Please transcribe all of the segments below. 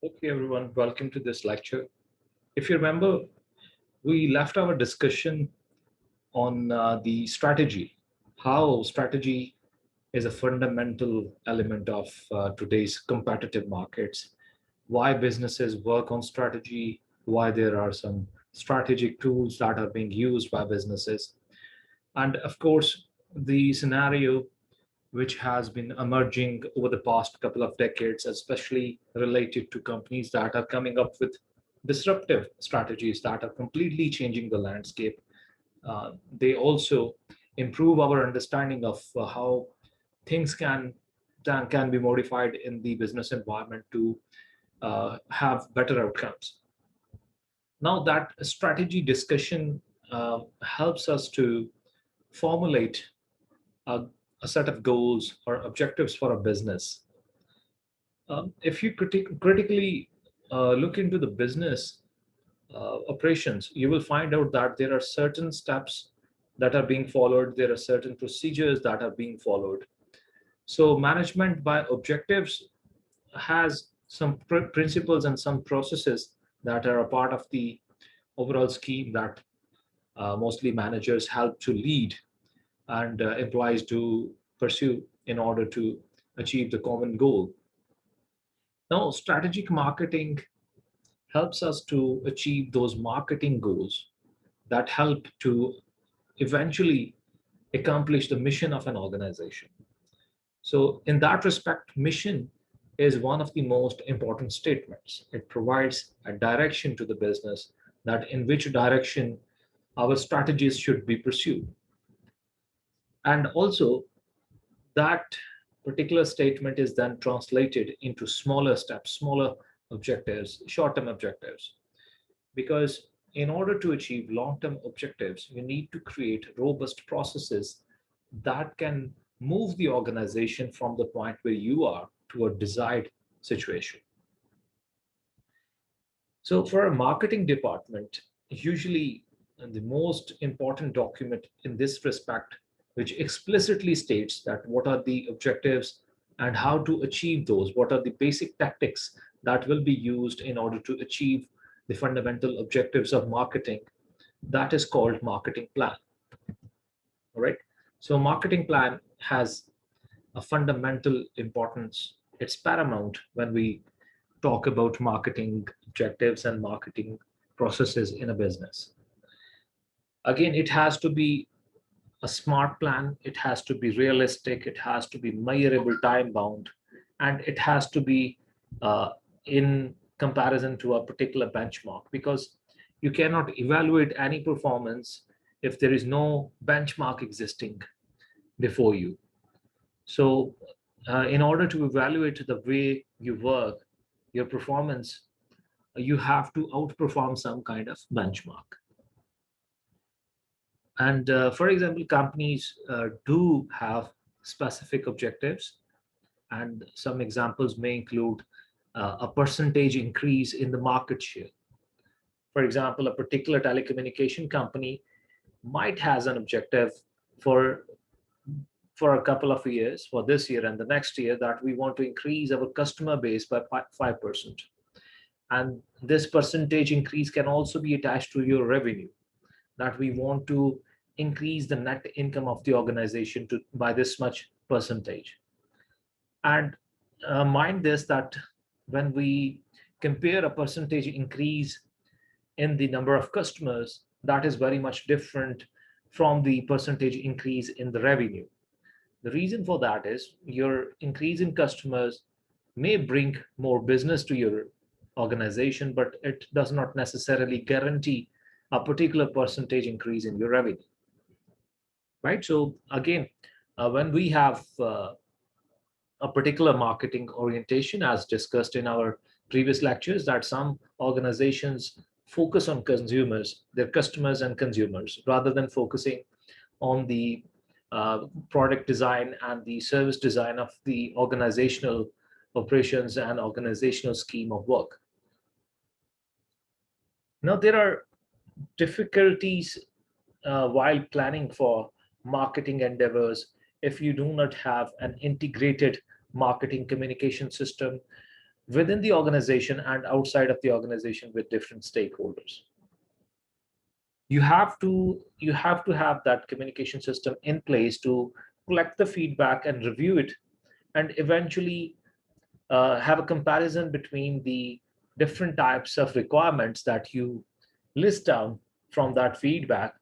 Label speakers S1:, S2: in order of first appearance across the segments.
S1: Okay, everyone, welcome to this lecture. If you remember, we left our discussion on the strategy, how strategy is a fundamental element of today's competitive markets, why businesses work on strategy, why there are some strategic tools that are being used by businesses, and of course, the scenario which has been emerging over the past couple of decades, especially related to companies that are coming up with disruptive strategies that are completely changing the landscape. They also improve our understanding of how things can be modified in the business environment to have better outcomes. Now, that strategy discussion helps us to formulate a, a set of goals or objectives for a business. If you critically look into the business operations, you will find out that there are certain steps that are being followed, there are certain procedures that are being followed. So, management by objectives has some principles and some processes that are a part of the overall scheme that mostly managers help to lead and employees to pursue in order to achieve the common goal. Now, strategic marketing helps us to achieve those marketing goals that help to eventually accomplish the mission of an organization. So, in that respect, mission is one of the most important statements. It provides a direction to the business that in which direction our strategies should be pursued. And also, that particular statement is then translated into smaller steps, smaller objectives, short term objectives. Because in order to achieve long term objectives, you need to create robust processes that can move the organization from the point where you are to a desired situation. So, for a marketing department, usually the most important document in this respect, which explicitly states that what are the objectives and how to achieve those, what are the basic tactics that will be used in order to achieve the fundamental objectives of marketing, that is called marketing plan. All right. So, marketing plan has a fundamental importance. It's paramount when we talk about marketing objectives and marketing processes in a business. Again, it has to be a smart plan, it has to be realistic, it has to be measurable, time bound, and it has to be in comparison to a particular benchmark, because you cannot evaluate any performance if there is no benchmark existing before you. So, in order to evaluate the way you work, your performance, you have to outperform some kind of benchmark. And for example, companies do have specific objectives, and some examples may include a percentage increase in the market share. For example, a particular telecommunication company might has an objective for for a couple of years, for this year and the next year, that we want to increase our customer base by 5%. And this percentage increase can also be attached to your revenue, that we want to increase the net income of the organization to by this much percentage. And mind this, that when we compare a percentage increase in the number of customers, that is very much different from the percentage increase in the revenue. The reason for that is your increase in customers may bring more business to your organization, but it does not necessarily guarantee a particular percentage increase in your revenue, right? So again, when we have a particular marketing orientation, as discussed in our previous lectures, that some organizations focus on consumers, their customers and consumers, rather than focusing on the product design and the service design of the organizational operations and organizational scheme of work. Now, there are difficulties while planning for marketing endeavors if you do not have an integrated marketing communication system, within the organization and outside of the organization with different stakeholders. You have to have that communication system in place to collect the feedback and review it, and eventually have a comparison between the different types of requirements that you list down from that feedback,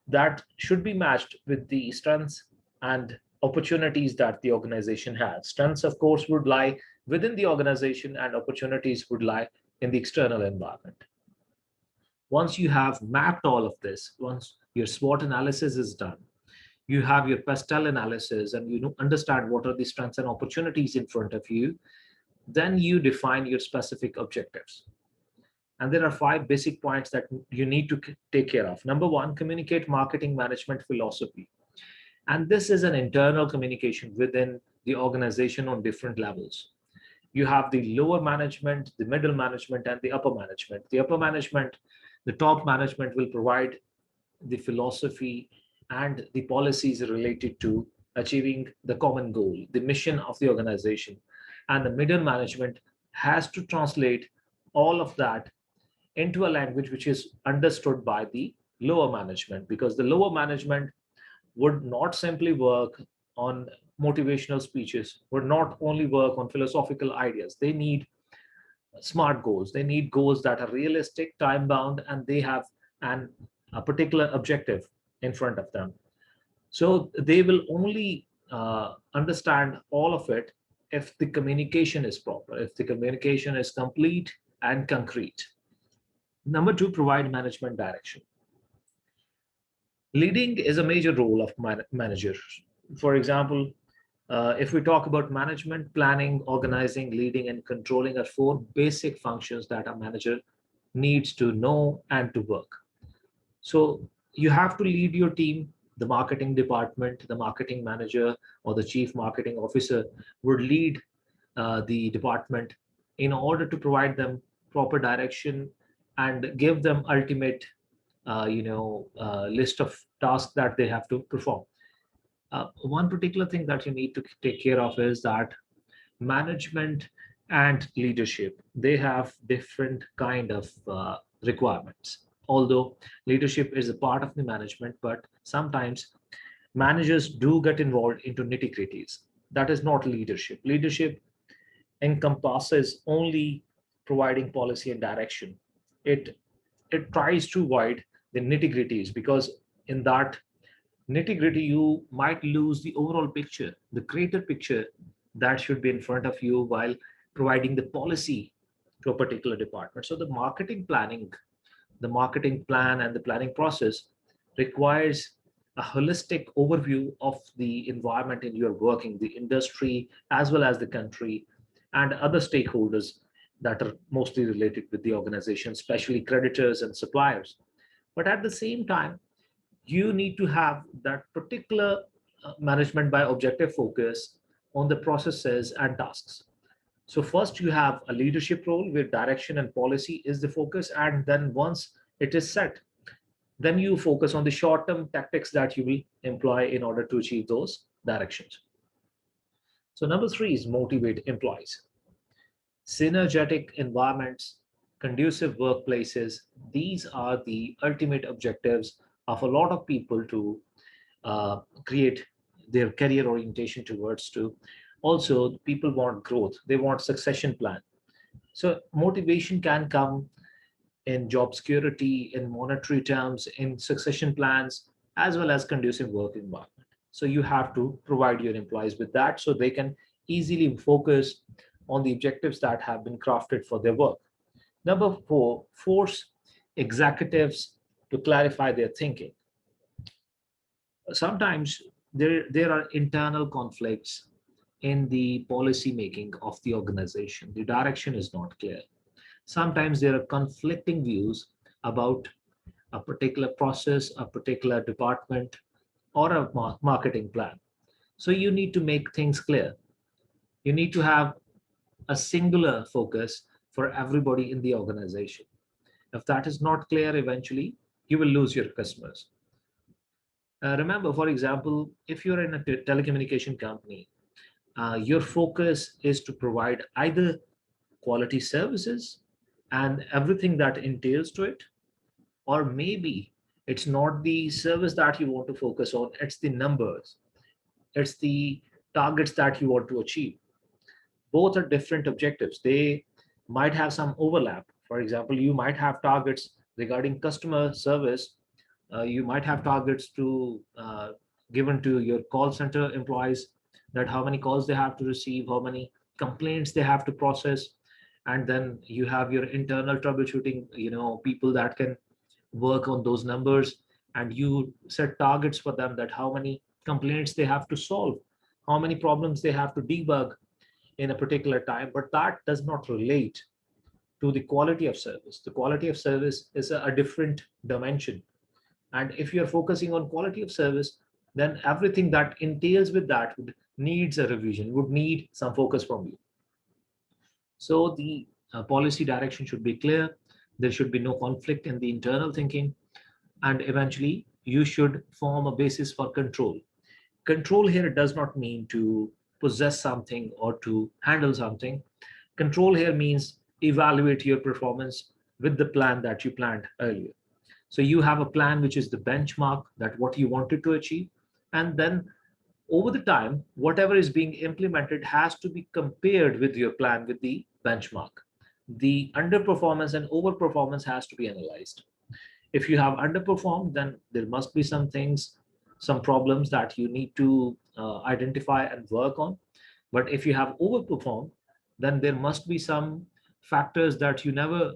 S1: that should be matched with the strengths and opportunities that the organization has. Strengths, of course, would lie within the organization, and opportunities would lie in the external environment. Once you have mapped all of this, once your SWOT analysis is done, you have your pastel analysis, and you understand what are the strengths and opportunities in front of you, then you define your specific objectives. And there are 5 basic points that you need to take care of. Number one, communicate marketing management philosophy. And this is an internal communication within the organization on different levels. You have the lower management, the middle management, and the upper management. The upper management, the top management will provide the philosophy and the policies related to achieving the common goal, the mission of the organization. And the middle management has to translate all of that into a language which is understood by the lower management, because the lower management would not simply work on motivational speeches, would not only work on philosophical ideas. They need smart goals. They need goals that are realistic, time bound, and they have an, a particular objective in front of them. So they will only understand all of it if the communication is proper, if the communication is complete and concrete. Number two, provide management direction. Leading is a major role of managers. For example, if we talk about management, planning, organizing, leading, and controlling are 4 basic functions that a manager needs to know and to work. So you have to lead your team. The marketing department, the marketing manager, or the chief marketing officer would lead the department in order to provide them proper direction and give them ultimate, list of tasks that they have to perform. One particular thing that you need to take care of is that management and leadership, they have different kind of requirements. Although leadership is a part of the management, but sometimes managers do get involved into nitty gritties. That is not leadership. Leadership encompasses only providing policy and direction. It it tries to avoid the nitty gritties, because in that nitty gritty you might lose the overall picture, the greater picture that should be in front of you while providing the policy to a particular department. So the marketing planning, the marketing plan and the planning process requires a holistic overview of the environment in your working, the industry, as well as the country and other stakeholders that are mostly related with the organization, especially creditors and suppliers. But at the same time, you need to have that particular management by objective focus on the processes and tasks. So first you have a leadership role where direction and policy is the focus, and then once it is set, then you focus on the short-term tactics that you will employ in order to achieve those directions. So number three is motivate employees. Synergetic environments, conducive workplaces, these are the ultimate objectives of a lot of people to create their career orientation towards to. Also, people want growth, they want succession plan. So motivation can come in job security, in monetary terms, in succession plans, as well as conducive work environment. So you have to provide your employees with that so they can easily focus on the objectives that have been crafted for their work. Number four, force executives to clarify their thinking. Sometimes there are internal conflicts in the policy making of the organization. The direction is not clear. Sometimes there are conflicting views about a particular process, a particular department, or a marketing plan. So you need to make things clear. You need to have a singular focus for everybody in the organization. If that is not clear, eventually you will lose your customers. Remember, for example, if you're in a telecommunication company, Your focus is to provide either quality services and everything that entails to it, or maybe it's not the service that you want to focus on, it's the numbers, it's the targets that you want to achieve. Both are different objectives. They might have some overlap. For example, you might have targets regarding customer service. You might have targets to given to your call center employees, that how many calls they have to receive, how many complaints they have to process, and then you have your internal troubleshooting, people that can work on those numbers, and you set targets for them, that how many complaints they have to solve, how many problems they have to debug in a particular time. But that does not relate to the quality of service. The quality of service is a different dimension. And if you're focusing on quality of service, then everything that entails with that would needs a revision, would need some focus from you. So the policy direction should be clear. There should be no conflict in the internal thinking, and eventually you should form a basis for control. Control here does not mean to possess something or to handle something. Control here means evaluate your performance with the plan that you planned earlier. So you have a plan which is the benchmark, that what you wanted to achieve, and then over the time, whatever is being implemented has to be compared with your plan, with the benchmark. The underperformance and overperformance has to be analyzed. If you have underperformed, then there must be some things, some problems that you need to identify and work on. But if you have overperformed, then there must be some factors that you never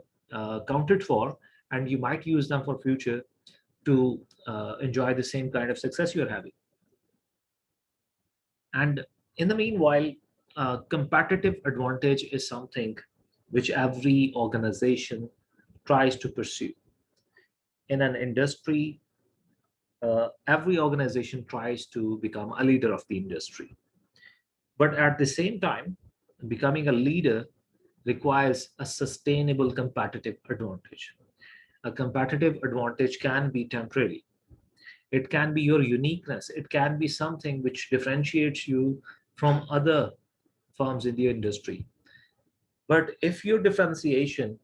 S1: counted for, and you might use them for future to enjoy the same kind of success you're having. And in the meanwhile, competitive advantage is something which every organization tries to pursue. In an industry, every organization tries to become a leader of the industry. But at the same time, becoming a leader requires a sustainable competitive advantage. A competitive advantage can be temporary. It can be your uniqueness. It can be something which differentiates you from other firms in the industry. But if your differentiation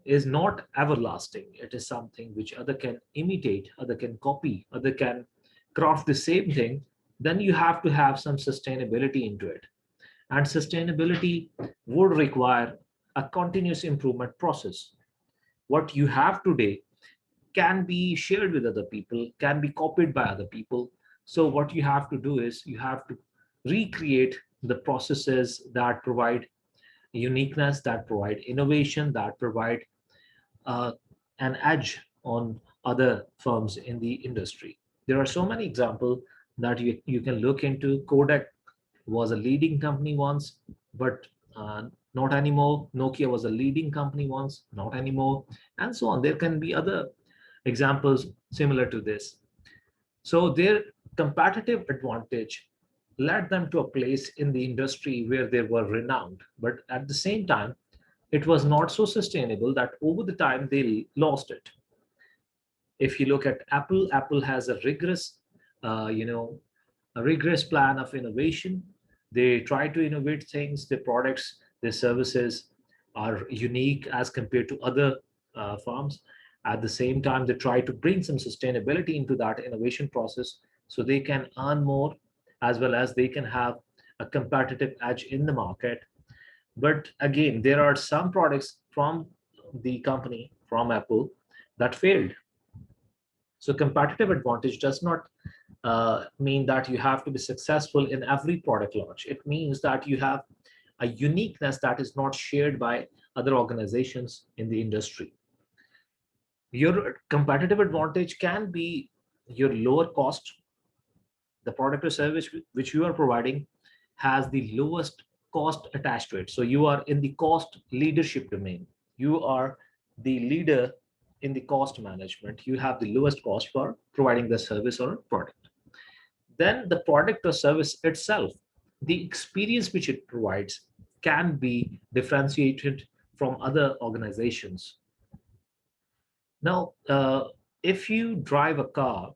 S1: is not everlasting, it is something which other can imitate, other can copy, other can craft the same thing, then you have to have some sustainability into it. And sustainability would require a continuous improvement process. What you have today can be shared with other people, can be copied by other people. So what you have to do is you have to recreate the processes that provide uniqueness, that provide innovation, that provide uh, an edge on other firms in the industry. There are so many examples that you can look into. Kodak was a leading company once, but not anymore. Nokia was a leading company once, not anymore, and so on. There can be other examples similar to this. So their competitive advantage led them to a place in the industry where they were renowned. But at the same time, it was not so sustainable, that over the time they lost it. If you look at Apple, Apple has a rigorous, uh, you know, a rigorous plan of innovation. They try to innovate things. Their products, their services are unique as compared to other firms. At the same time, they try to bring some sustainability into that innovation process, so they can earn more, as well as they can have a competitive edge in the market. But again, there are some products from the company, from Apple, that failed. So competitive advantage does not mean that you have to be successful in every product launch. It means that you have a uniqueness that is not shared by other organizations in the industry. Your competitive advantage can be your lower cost. The product or service which you are providing has the lowest cost attached to it. So you are in the cost leadership domain. You are the leader in the cost management. You have the lowest cost for providing the service or product. Then the product or service itself, the experience which it provides, can be differentiated from other organizations. Now, if you drive a car,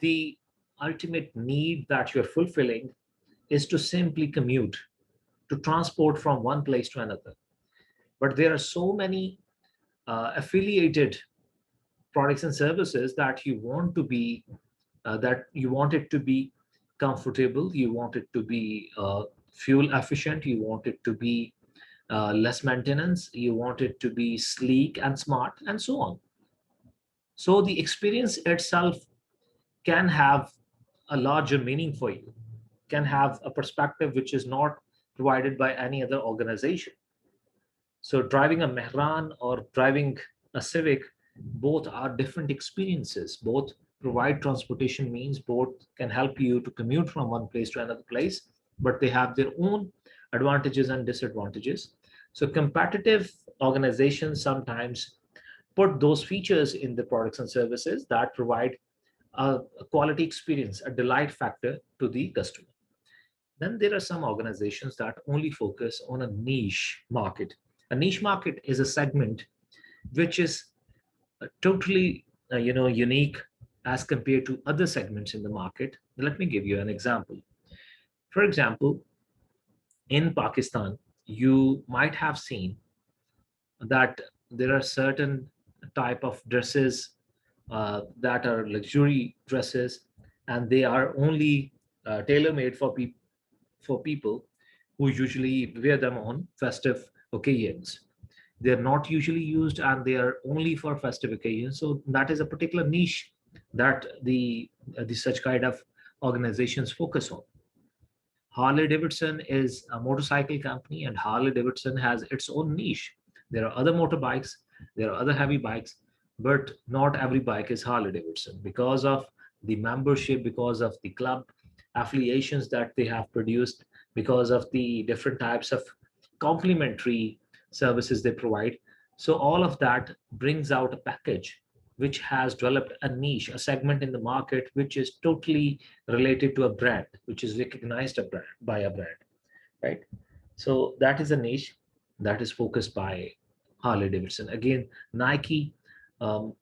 S1: the ultimate need that you're fulfilling is to simply commute, to transport from one place to another. But there are so many affiliated products and services that you want to be that you want it to be comfortable, you want it to be fuel efficient, you want it to be less maintenance, you want it to be sleek and smart, and so on. So the experience itself can have a larger meaning for you, can have a perspective which is not provided by any other organization. So driving a Mehran or driving a Civic, both are different experiences. Both provide transportation means, both can help you to commute from one place to another place, but they have their own advantages and disadvantages. So competitive organizations sometimes put those features in the products and services that provide a quality experience, a delight factor to the customer. Then there are some organizations that only focus on a niche market. A niche market is a segment which is totally unique as compared to other segments in the market. Let me give you an example. For example, in Pakistan, you might have seen that there are certain type of dresses that are luxury dresses, and they are only tailor made for people who usually wear them on festive occasions. They're not usually used and they are only for festive occasions. So that is a particular niche that the such kind of organizations focus on. Harley Davidson is a motorcycle company, and Harley Davidson has its own niche. There are other motorbikes, there are other heavy bikes, but not every bike is Harley Davidson because of the membership, because of the club affiliations that they have produced, because of the different types of complementary services they provide. So, all of that brings out a package which has developed a niche, a segment in the market which is totally related to a brand, which is recognized by a brand, right? So that is a niche that is focused by Harley Davidson. Again, Nike um,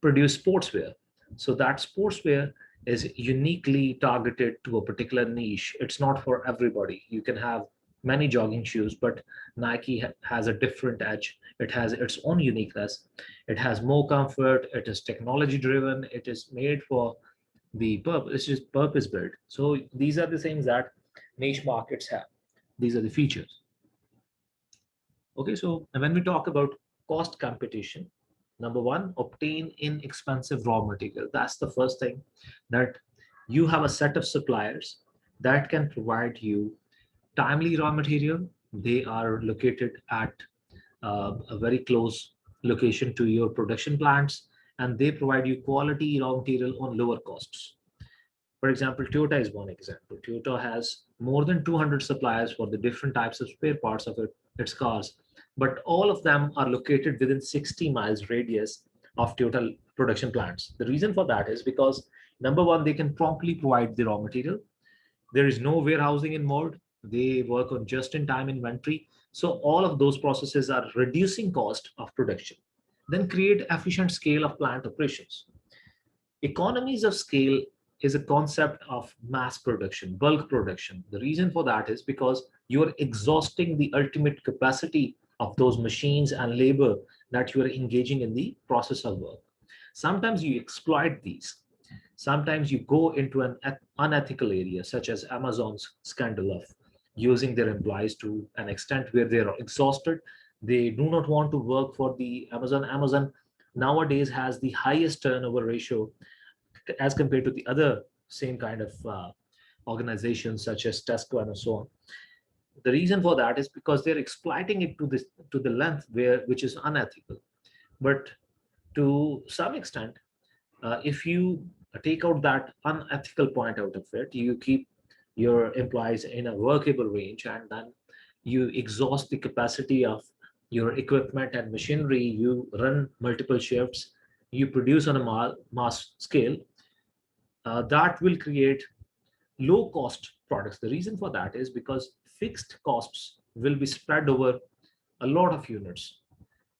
S1: produce sportswear. So that sportswear is uniquely targeted to a particular niche. It's not for everybody. You can have many jogging shoes, but Nike has a different edge. It has its own uniqueness. It has more comfort. It is technology driven. It is made for the purpose. It's just purpose built. So these are the things that niche markets have. These are the features. Okay, so when we talk about cost competition, number one, obtain inexpensive raw material. That's the first thing, that you have a set of suppliers that can provide you timely raw material. They are located at a very close location to your production plants, and they provide you quality raw material on lower costs. For example, Toyota is one example. Toyota has more than 200 suppliers for the different types of spare parts of its cars, but all of them are located within 60 miles radius of Toyota production plants. The reason for that is because number one, they can promptly provide the raw material. There is no warehousing involved. They work on just-in-time inventory. So all of those processes are reducing cost of production. Then create efficient scale of plant operations. Economies of scale is a concept of mass production, bulk production. The reason for that is because you're exhausting the ultimate capacity of those machines and labor that you are engaging in the process of work. Sometimes you exploit these. Sometimes you go into an unethical area, such as Amazon's scandal of using their employees to an extent where they're exhausted. They do not want to work for the Amazon. Amazon nowadays has the highest turnover ratio as compared to the other same kind of organizations such as Tesco and so on. The reason for that is because they're exploiting it to the length which is unethical. But to some extent, if you take out that unethical point out of it, you keep your employees in a workable range, and then you exhaust the capacity of your equipment and machinery, you run multiple shifts, you produce on a mass scale, that will create low cost products. The reason for that is because fixed costs will be spread over a lot of units.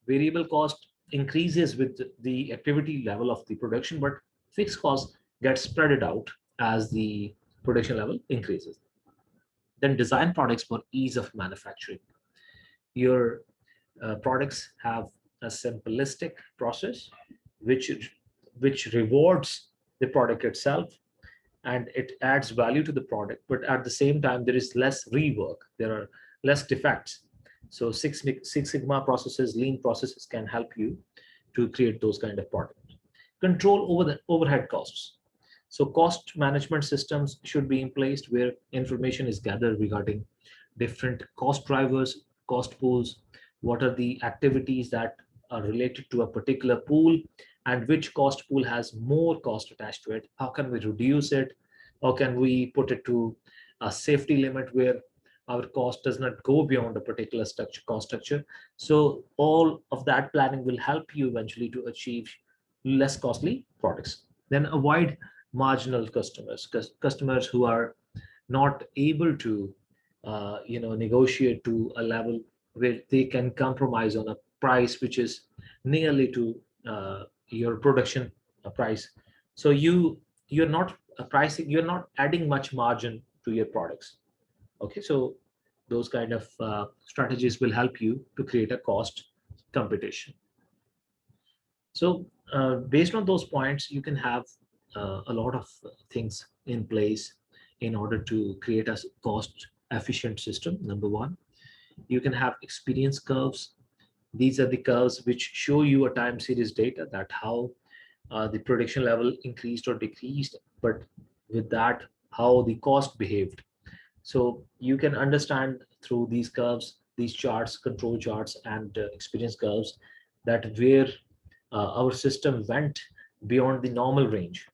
S1: Variable cost increases with the activity level of the production, but fixed cost gets spread out as the production level increases. Then design products for ease of manufacturing. Your products have a simplistic process which which rewards the product itself, and it adds value to the product, but at the same time there is less rework, there are less defects. So Six Sigma processes, lean processes can help you to create those kind of products. Control over the overhead costs. So cost management systems should be in place where information is gathered regarding different cost drivers, cost pools, what are the activities that are related to a particular pool, and which cost pool has more cost attached to it. How can we reduce it? How can we put it to a safety limit where our cost does not go beyond a particular cost structure? So all of that planning will help you eventually to achieve less costly products. Then avoid marginal customers who are not able to negotiate to a level where they can compromise on a price which is nearly to your production price. So you're not pricing, you're not adding much margin to your products. Okay, so those kind of strategies will help you to create a cost competition. So based on those points, you can have a lot of things in place in order to create a cost efficient system. Number one, you can have experience curves. These are the curves which show you a time series data that how the production level increased or decreased, but with that, how the cost behaved. So you can understand through these curves, these charts, control charts, and experience curves, that where our system went beyond the normal range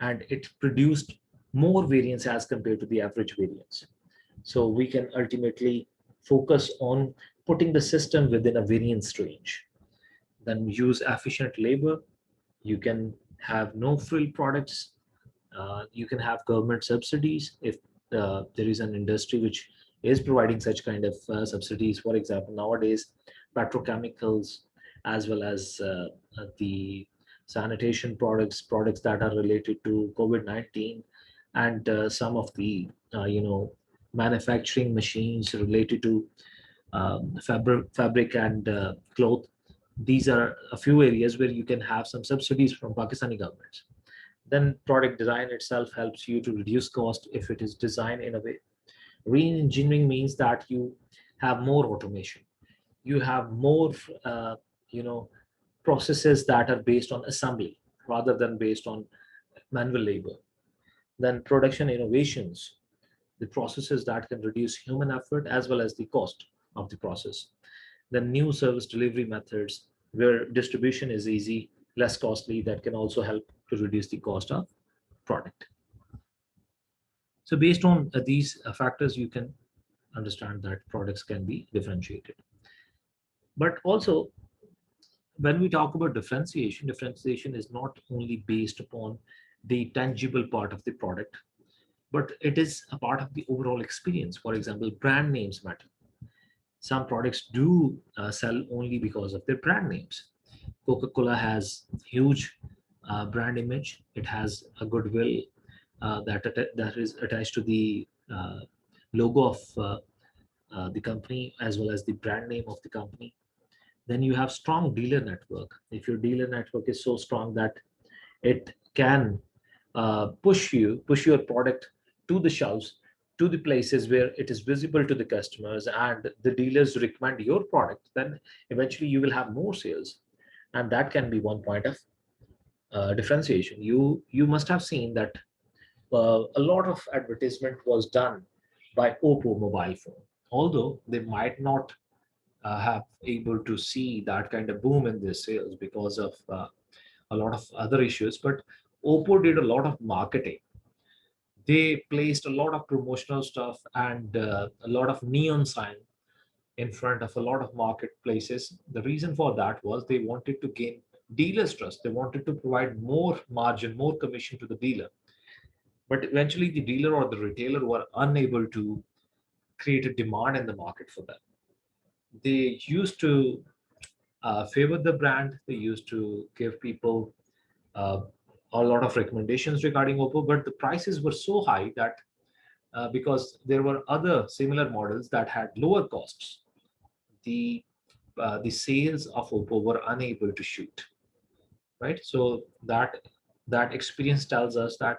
S1: and it produced more variance as compared to the average variance. So we can ultimately focus on putting the system within a variance range. Then use efficient labor. You can have no frill products. You can have government subsidies if there is an industry which is providing such kind of subsidies. For example, nowadays, petrochemicals, as well as the sanitation products, products that are related to COVID-19, and some of the manufacturing machines related to fabric and cloth. These are a few areas where you can have some subsidies from Pakistani governments. Then product design itself helps you to reduce cost if it is designed in a way. Re-engineering means that you have more automation. You have more, you know, processes that are based on assembly rather than based on manual labor. Then production innovations, the processes that can reduce human effort as well as the cost of the process. Then new service delivery methods where distribution is easy, less costly, that can also help to reduce the cost of product. So based on these factors, you can understand that products can be differentiated. But also, when we talk about differentiation, differentiation is not only based upon the tangible part of the product, but it is a part of the overall experience. For example, brand names matter. Some products do sell only because of their brand names. Coca-Cola has huge brand image. It has a goodwill that is attached to the logo of the company as well as the brand name of the company. Then you have strong dealer network. If your dealer network is so strong that it can push your product to the shelves, to the places where it is visible to the customers, and the dealers recommend your product, then eventually you will have more sales, and that can be one point of differentiation. You must have seen that a lot of advertisement was done by Oppo mobile phone, although they might not have able to see that kind of boom in their sales because of a lot of other issues. But Oppo did a lot of marketing. They placed a lot of promotional stuff and a lot of neon sign in front of a lot of marketplaces. The reason for that was they wanted to gain dealers trust. They wanted to provide more margin, more commission to the dealer. But eventually the dealer or the retailer were unable to create a demand in the market for them. They used to favor the brand. They used to give people uh, a lot of recommendations regarding Oppo, but the prices were so high that because there were other similar models that had lower costs. The sales of Oppo were unable to shoot, right? So that experience tells us that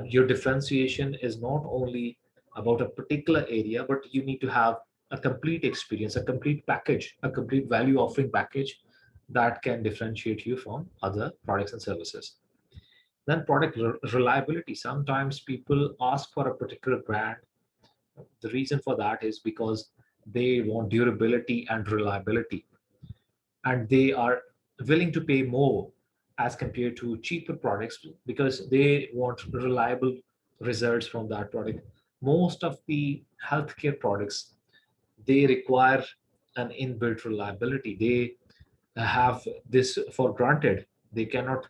S1: your differentiation is not only about a particular area, but you need to have a complete experience, a complete package, a complete value offering package that can differentiate you from other products and services. Then product reliability. Sometimes people ask for a particular brand. The reason for that is because they want durability and reliability, and they are willing to pay more as compared to cheaper products because they want reliable results from that product. Most of the healthcare products, they require an inbuilt reliability. They have this for granted. They cannot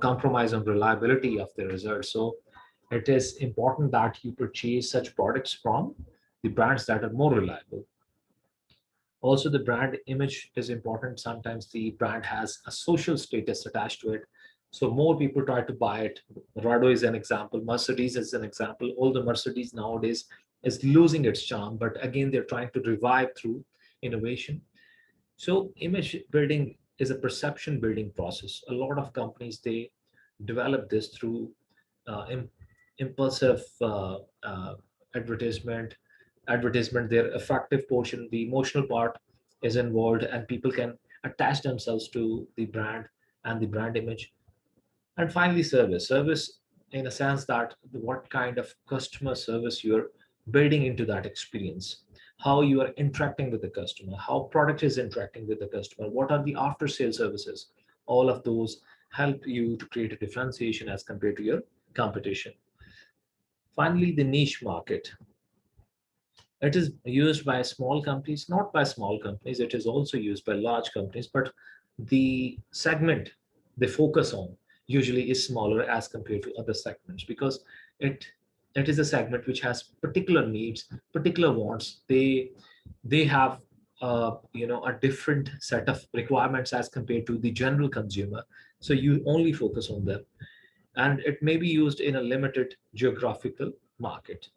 S1: compromise on reliability of their results. So it is important that you purchase such products from the brands that are more reliable. Also, the brand image is important. Sometimes the brand has a social status attached to it, so more people try to buy it. Rado is an example, Mercedes is an example. Although Mercedes nowadays is losing its charm, but again they're trying to revive through innovation. So image building is a perception building process. A lot of companies, they develop this through impulsive advertisement. Their effective portion, the emotional part is involved, and people can attach themselves to the brand and the brand image. And finally, service in a sense that what kind of customer service you're building into that experience, how you are interacting with the customer, how product is interacting with the customer, what are the after sale services. All of those help you to create a differentiation as compared to your competition. Finally, the niche market. It is used by small companies, not by small companies. It is also used by large companies, but the segment they focus on usually is smaller as compared to other segments because it it is a segment which has particular needs, particular wants. They have a different set of requirements as compared to the general consumer. So you only focus on them, and it may be used in a limited geographical market.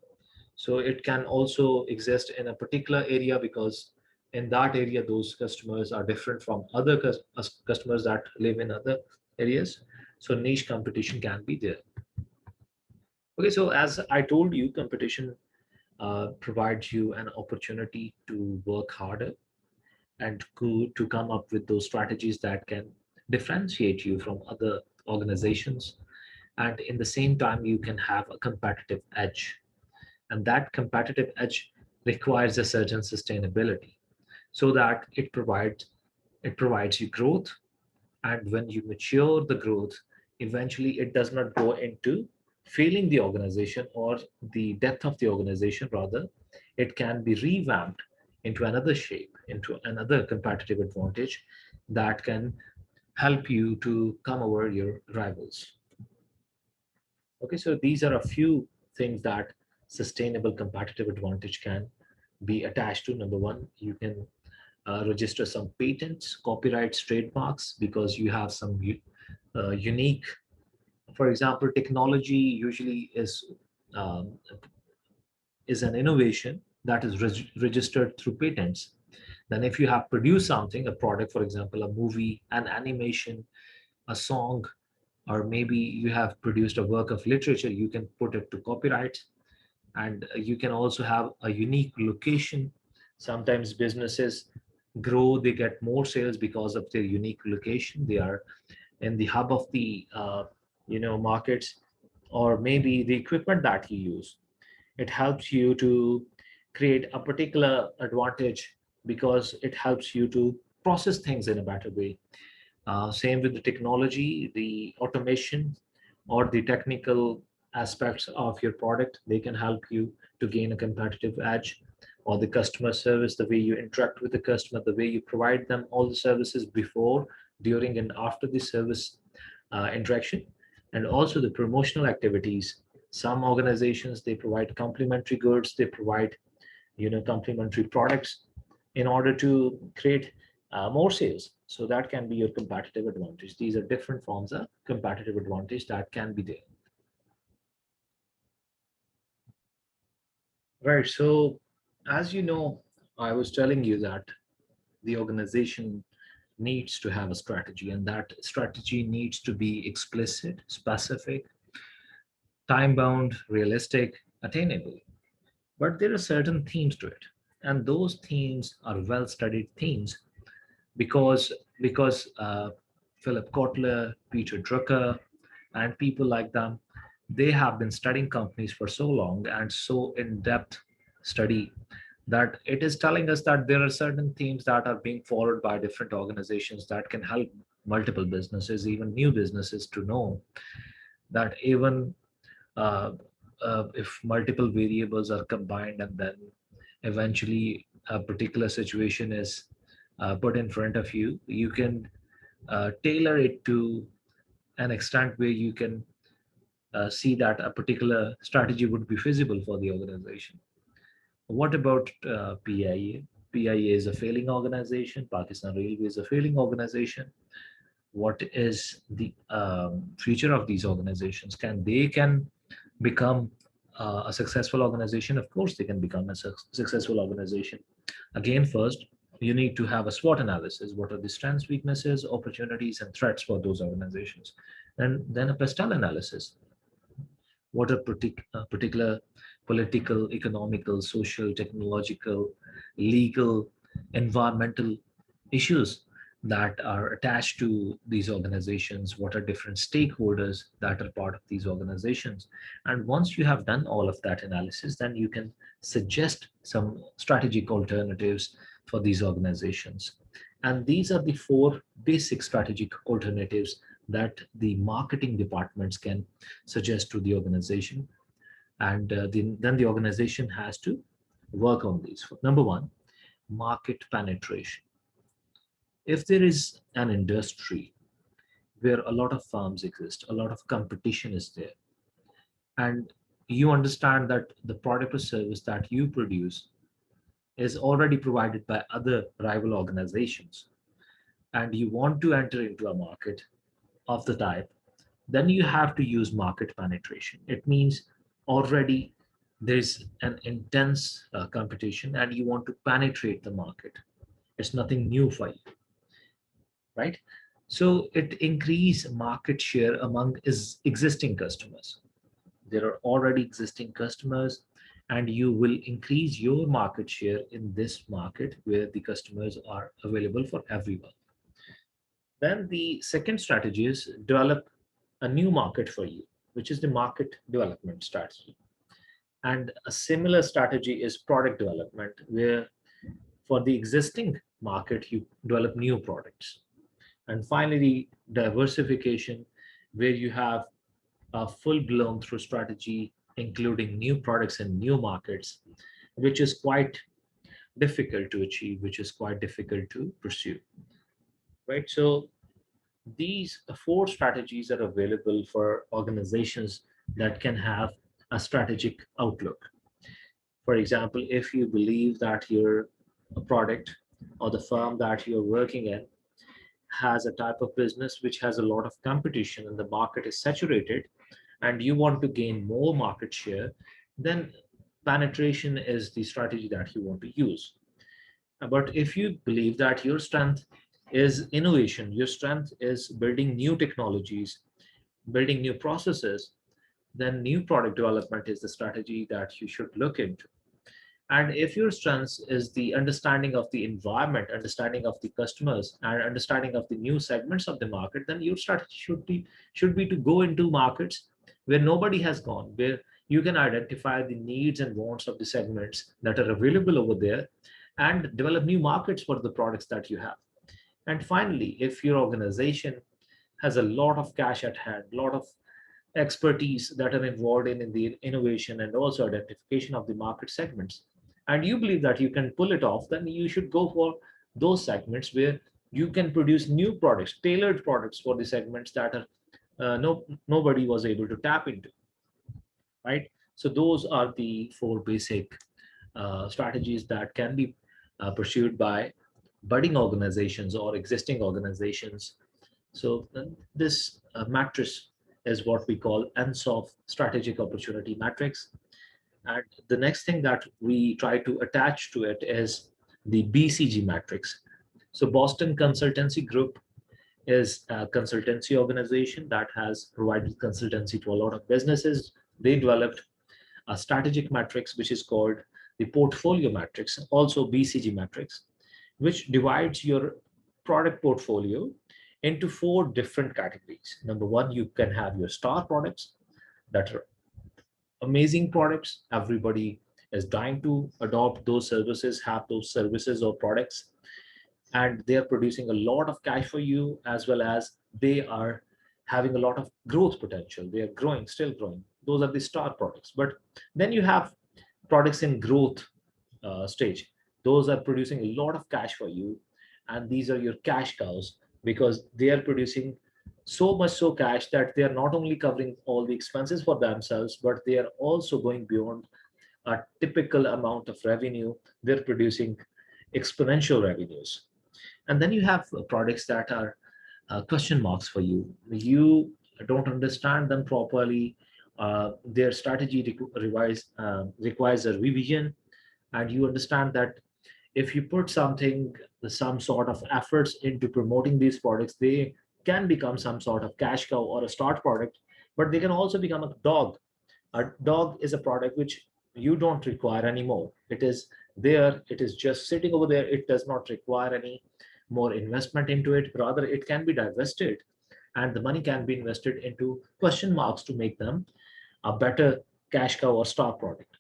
S1: So it can also exist in a particular area because in that area those customers are different from other customers that live in other areas. So niche competition can be there. Okay, so as I told you, competition provides you an opportunity to work harder and to come up with those strategies that can differentiate you from other organizations, and in the same time you can have a competitive edge. And that competitive edge requires a certain sustainability so that it provides you growth. And when you mature the growth, eventually it does not go into failing the organization or the death of the organization. Rather, it can be revamped into another shape, into another competitive advantage that can help you to come over your rivals. Okay, so these are a few things that sustainable competitive advantage can be attached to. Number one, you can register some patents, copyrights, trademarks, because you have some unique, for example, technology usually um, is an innovation that is registered through patents. Then if you have produced something, a product, for example, a movie, an animation, a song, or maybe you have produced a work of literature, you can put it to copyright. And you can also have a unique location. Sometimes businesses grow, they get more sales because of their unique location. They are in the hub of the markets, or maybe the equipment that you use. It helps you to create a particular advantage because it helps you to process things in a better way. Same with the technology, the automation, or the technical aspects of your product. They can help you to gain a competitive edge. Or the customer service, the way you interact with the customer, the way you provide them all the services before, during, and after the service interaction. And also the promotional activities. Some organizations, they provide complimentary goods, they provide complementary products in order to create more sales. So that can be your competitive advantage. These are different forms of competitive advantage that can be there. Right. So, as you know, I was telling you that the organization needs to have a strategy, and that strategy needs to be explicit, specific, time bound, realistic, attainable. But there are certain themes to it, and those themes are well studied themes because because Philip Kotler, Peter Drucker, and people like them, they have been studying companies for so long and so in depth study that it is telling us that there are certain themes that are being followed by different organizations that can help multiple businesses, even new businesses, to know that even uh, if multiple variables are combined and then eventually a particular situation is put in front of you, you can tailor it to an extent where you can see that a particular strategy would be feasible for the organization. What about PIA? PIA is a failing organization. Pakistan Railway is a failing organization. What is the future of these organizations? Can become a successful organization? Of course, they can become a successful organization. Again, first, you need to have a SWOT analysis. What are the strengths, weaknesses, opportunities, and threats for those organizations? And then a PESTEL analysis. What are particular political, economical, social, technological, legal, environmental issues that are attached to these organizations? What are different stakeholders that are part of these organizations? And once you have done all of that analysis, then you can suggest some strategic alternatives for these organizations. And these are the four basic strategic alternatives that the marketing departments can suggest to the organization. And then the organization has to work on these. Number one, market penetration. If there is an industry where a lot of firms exist, a lot of competition is there, and you understand that the product or service that you produce is already provided by other rival organizations, and you want to enter into a market of the type, then you have to use market penetration. It means already there's an intense competition and you want to penetrate the market. It's nothing new for you, right? So it increase market share among existing customers. There are already existing customers, and you will increase your market share in this market where the customers are available for everyone. Then the second strategy is develop a new market for you, which is the market development strategy. And a similar strategy is product development, where for the existing market, you develop new products. And finally, diversification, where you have a full blown through strategy, including new products and new markets, which is quite difficult to achieve, which is quite difficult to pursue, right? So these four strategies are available for organizations that can have a strategic outlook. For example, if you believe that your product or the firm that you're working in has a type of business which has a lot of competition and the market is saturated, and you want to gain more market share, then penetration is the strategy that you want to use. But if you believe that your strength is innovation, your strength is building new technologies, building new processes, then new product development is the strategy that you should look into. And if your strength is the understanding of the environment, understanding of the customers, and understanding of the new segments of the market, then your strategy should be to go into markets where nobody has gone, where you can identify the needs and wants of the segments that are available over there, and develop new markets for the products that you have. And finally, if your organization has a lot of cash at hand, a lot of expertise that are involved in the innovation and also identification of the market segments, and you believe that you can pull it off, then you should go for those segments where you can produce new products, tailored products for the segments that are nobody was able to tap into, right? So those are the four basic strategies that can be pursued by budding organizations or existing organizations. So this matrix is what we call NSOF strategic opportunity matrix. And the next thing that we try to attach to it is the BCG matrix. So Boston Consultancy Group is a consultancy organization that has provided consultancy to a lot of businesses. They developed a strategic matrix, which is called the portfolio matrix, also BCG matrix, which divides your product portfolio into four different categories. Number one, you can have your star products that are amazing products. Everybody is dying to adopt those services, have those services or products, and they are producing a lot of cash for you, as well as they are having a lot of growth potential. They are growing, still growing. Those are the star products. But then you have products in growth stage. Those are producing a lot of cash for you, and these are your cash cows, because they are producing so much so cash that they are not only covering all the expenses for themselves, but they are also going beyond a typical amount of revenue. They're producing exponential revenues. And then you have products that are question marks for you. You don't understand them properly. Their strategy requires a revision, and you understand that if you put some sort of efforts into promoting these products, they can become some sort of cash cow or a start product, but they can also become a dog. A dog is a product which you don't require anymore. It is there, it is just sitting over there. It does not require any more investment into it. Rather, it can be divested, and the money can be invested into question marks to make them a better cash cow or star product.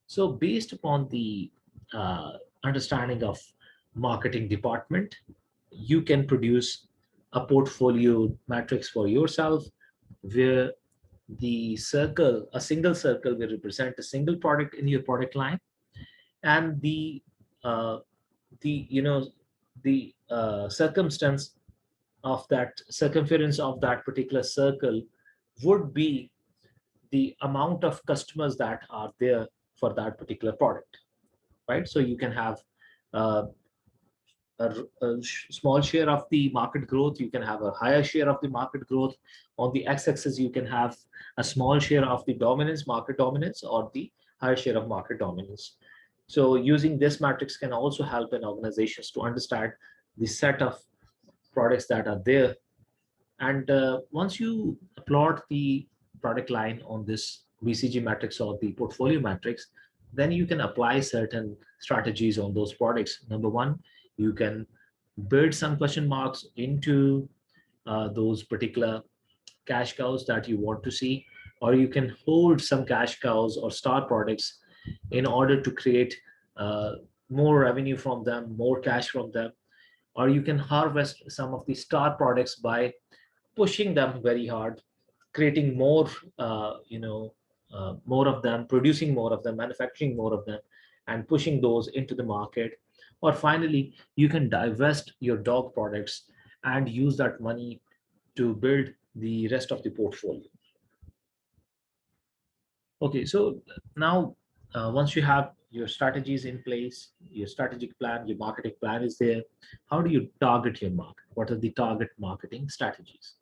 S1: So based upon the uh, understanding of marketing department, you can produce a portfolio matrix for yourself, where a single circle will represent a single product in your product line, and uh, the you know the circumstance of that circumference of that particular circle would be the amount of customers that are there for that particular product, right? So you can have uh, small share of the market growth, you can have a higher share of the market growth. On the x-axis, you can have a small share of the market dominance, or the higher share of market dominance. So using this matrix can also help in organizations to understand the set of products that are there. And once you plot the product line on this BCG matrix or the portfolio matrix, then you can apply certain strategies on those products. Number one, you can build some question marks into those particular cash cows that you want to see, or you can hold some cash cows or star products in order to create uh, more revenue from them, more cash from them, or you can harvest some of the star products by pushing them very hard, creating more, more of them, producing more of them, manufacturing more of them, and pushing those into the market. Or finally, you can divest your dog products and use that money to build the rest of the portfolio. Okay, so now once you have your strategies in place, your strategic plan, your marketing plan is there, how do you target your market? What are the target marketing strategies?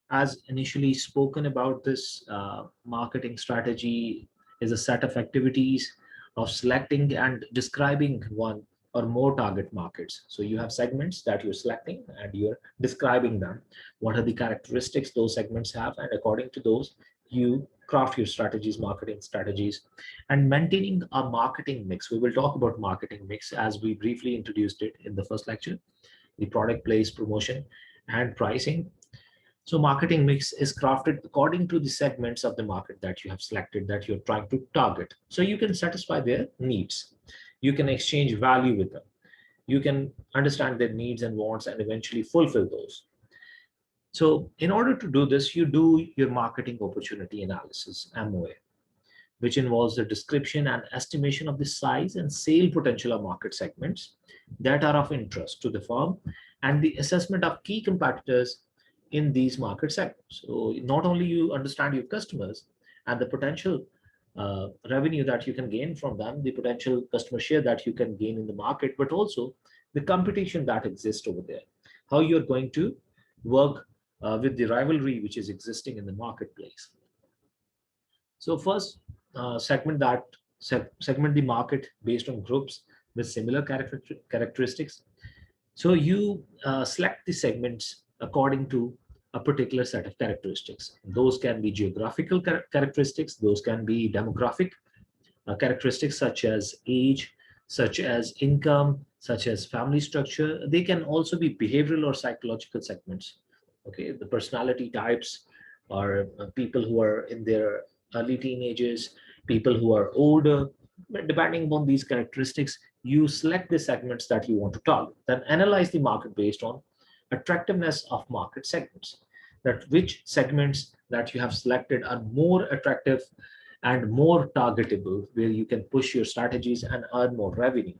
S1: As initially spoken about, this marketing strategy is a set of activities of selecting and describing one or more target markets. So you have segments that you're selecting and you're describing them. What are the characteristics those segments have? And according to those, you craft your strategies, marketing strategies, and maintaining a marketing mix. We will talk about marketing mix as we briefly introduced it in the first lecture: the product, place, promotion, and pricing. So marketing mix is crafted according to the segments of the market that you have selected, that you're trying to target. So you can satisfy their needs. You can exchange value with them. You can understand their needs and wants and eventually fulfill those. So in order to do this, you do your marketing opportunity analysis, MOA, which involves the description and estimation of the size and sale potential of market segments that are of interest to the firm, and the assessment of key competitors in these market segments. So not only you understand your customers and the potential revenue that you can gain from them, the potential customer share that you can gain in the market, but also the competition that exists over there, how you're going to work with the rivalry which is existing in the marketplace. So first, segment the market based on groups with similar characteristics. So you select the segments according to a particular set of characteristics. Those can be geographical characteristics, those can be demographic characteristics such as age, such as income, such as family structure. They can also be behavioral or psychological segments. Okay, the personality types are people who are in their early teenagers, people who are older. But depending upon these characteristics, you select the segments that you want to target. Then analyze the market based on attractiveness of market segments. That which segments that you have selected are more attractive and more targetable, where you can push your strategies and earn more revenue.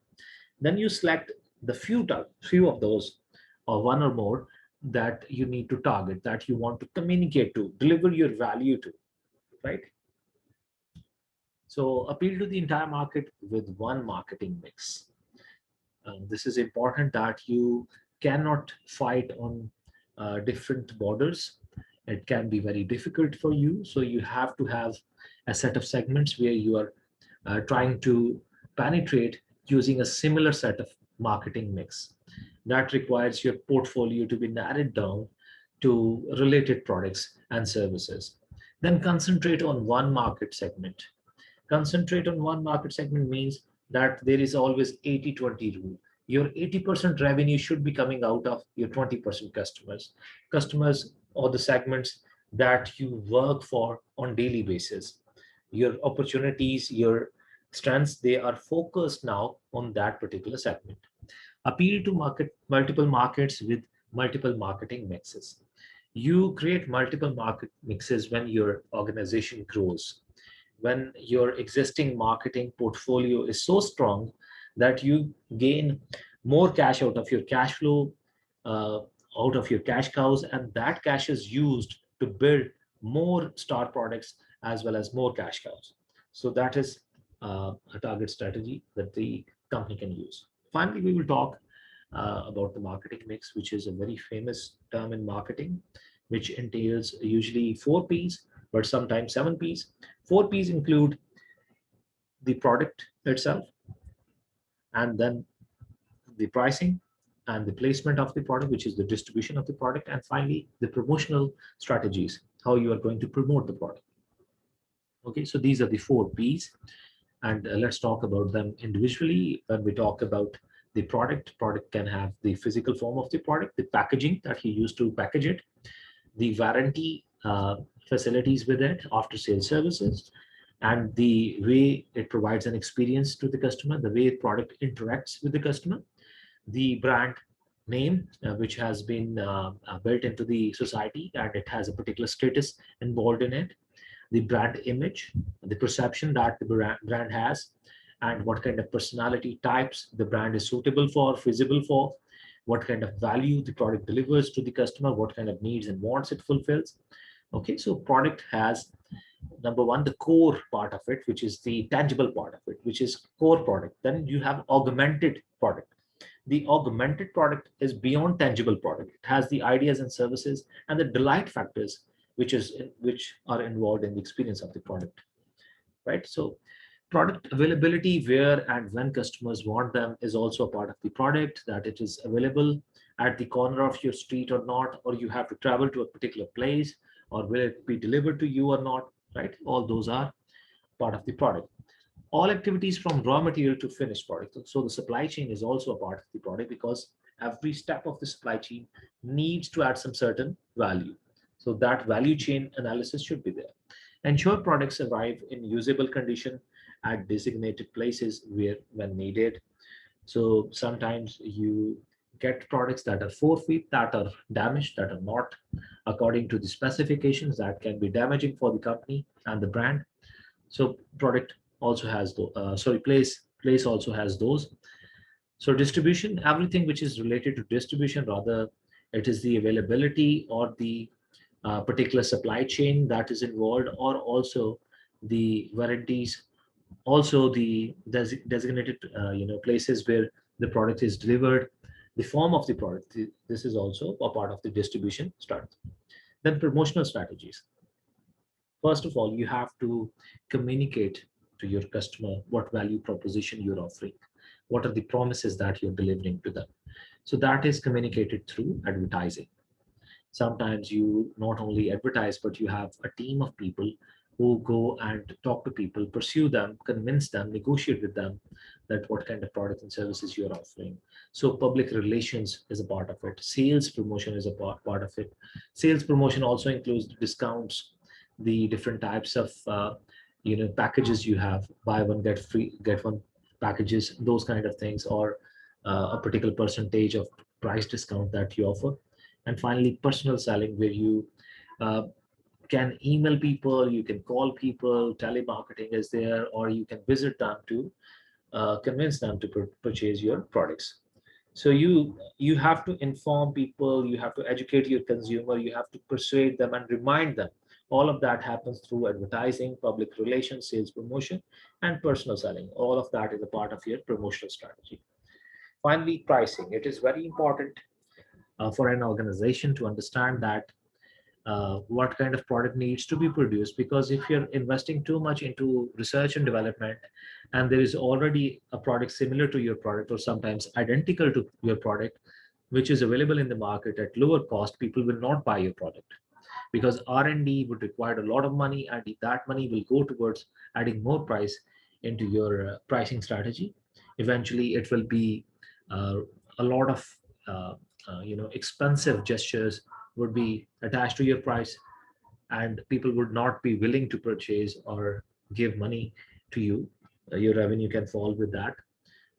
S1: Then you select the few of those, or one or more, that you need to target, that you want to communicate to, deliver your value to, right? So appeal to the entire market with one marketing mix. This is important that you cannot fight on different borders. It can be very difficult for you. So you have to have a set of segments where you are trying to penetrate using a similar set of marketing mix. That requires your portfolio to be narrowed down to related products and services. Then concentrate on one market segment. Concentrate on one market segment means that there is always 80-20 rule. Your 80% revenue should be coming out of your 20% customers or the segments that you work for on daily basis. Your opportunities, your strengths, they are focused now on that particular segment. Appeal to multiple markets with multiple marketing mixes. You create multiple market mixes when your organization grows, when your existing marketing portfolio is so strong that you gain more cash out of your cash flow, uh, out of your cash cows, and that cash is used to build more star products as well as more cash cows. So that is a target strategy that the company can use. Finally, we will talk about the marketing mix, which is a very famous term in marketing, which entails usually 4 Ps, but sometimes 7 Ps. 4 Ps include the product itself, and then the pricing and the placement of the product, which is the distribution of the product, and finally the promotional strategies, how you are going to promote the product. Okay, so these are the 4 Ps, and let's talk about them individually. When we talk about the product can have the physical form of the product, the packaging that you use to package it, the warranty facilities with it, after sales services, and the way it provides an experience to the customer, the way the product interacts with the customer, the brand name, which has been built into the society and it has a particular status involved in it, the brand image, the perception that the brand has, and what kind of personality types the brand is suitable for, feasible for, what kind of value the product delivers to the customer, what kind of needs and wants it fulfills. Okay, so product has, number one, the core part of it, which is the tangible part of it, which is core product. Then you have augmented product. The augmented product is beyond tangible product. It has the ideas and services and the delight factors which are involved in the experience of the product, right? So product availability, where and when customers want them, is also a part of the product, that it is available at the corner of your street or not, or you have to travel to a particular place, or will it be delivered to you or not, right? All those are part of the product. All activities from raw material to finished product. So the supply chain is also a part of the product, because every step of the supply chain needs to add some certain value. So that value chain analysis should be there. Ensure products arrive in usable condition at designated places where when needed. So sometimes you get products that are forfeit, that are damaged, that are not according to the specifications, that can be damaging for the company and the brand. So product also has place also has those. So distribution, everything which is related to distribution, rather it is the availability or the particular supply chain that is involved, or also the warranties, also the designated places where the product is delivered, the form of the product. This is also a part of the distribution strategy. Then promotional strategies. First of all, you have to communicate to your customer what value proposition you're offering, what are the promises that you're delivering to them. So that is communicated through advertising. Sometimes you not only advertise, but you have a team of people who go and talk to people, pursue them, convince them, negotiate with them that what kind of products and services you're offering. So public relations is a part of it. Sales promotion is a part of it. Sales promotion also includes discounts, the different types of packages you have, buy one get free, get one packages, those kind of things, or a particular percentage of price discount that you offer. And finally, personal selling, where you uh, can email people, you can call people, telemarketing is there, or you can visit them to convince them to purchase your products. So you have to inform people, you have to educate your consumer, you have to persuade them and remind them. All of that happens through advertising, public relations, sales promotion, and personal selling. All of that is a part of your promotional strategy. Finally, pricing. It is very important for an organization to understand that what kind of product needs to be produced, because if you're investing too much into research and development and there is already a product similar to your product or sometimes identical to your product which is available in the market at lower cost, people will not buy your product, because R&D would require a lot of money, and that money will go towards adding more price into your pricing strategy. Eventually it will be uh, a lot of expensive gestures would be attached to your price, and people would not be willing to purchase or give money to you. Your revenue can fall with that.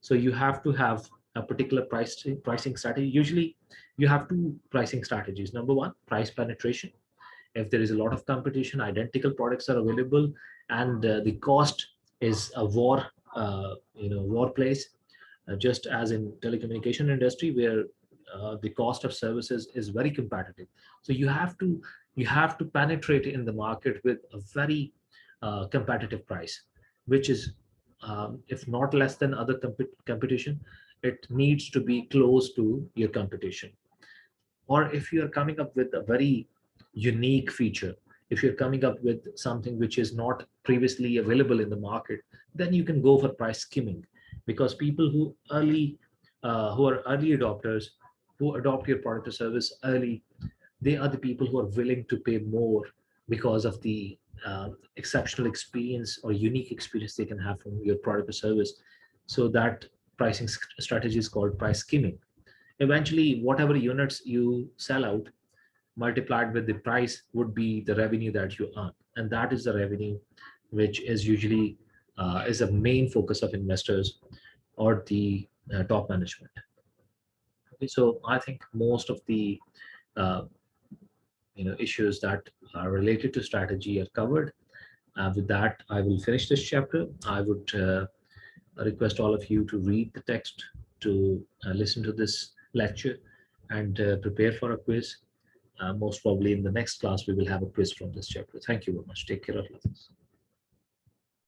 S1: So you have to have a particular pricing strategy. Usually you have two pricing strategies. Number one, price penetration. If there is a lot of competition, identical products are available, and the cost is a war place, just as in telecommunication industry where the cost of services is very competitive. So you have to penetrate in the market with a very competitive price, which is if not less than other competition, it needs to be close to your competition. Or if you are coming up with a very unique feature, if you're coming up with something which is not previously available in the market, then you can go for price skimming, because people who are early adopters, who adopt your product or service early, they are the people who are willing to pay more because of the exceptional experience or unique experience they can have from your product or service. So that pricing strategy is called price skimming. Eventually, whatever units you sell out multiplied with the price would be the revenue that you earn, and that is the revenue which is usually is a main focus of investors or the top management. Okay, so I think most of the uh, issues that are related to strategy are covered. With that, I will finish this chapter. I would request all of you to read the text, to listen to this lecture, and prepare for a quiz. Most probably in the next class, we will have a quiz from this chapter. Thank you very much. Take care of yourselves.